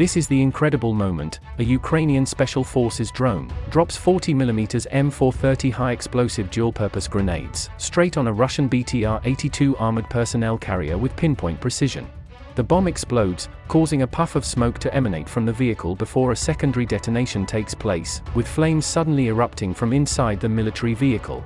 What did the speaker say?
This is the incredible moment. A Ukrainian Special Forces drone drops 40mm M430 high-explosive dual-purpose grenades straight on a Russian BTR-82 armored personnel carrier with pinpoint precision. The bomb explodes, causing a puff of smoke to emanate from the vehicle before a secondary detonation takes place, with flames suddenly erupting from inside the military vehicle.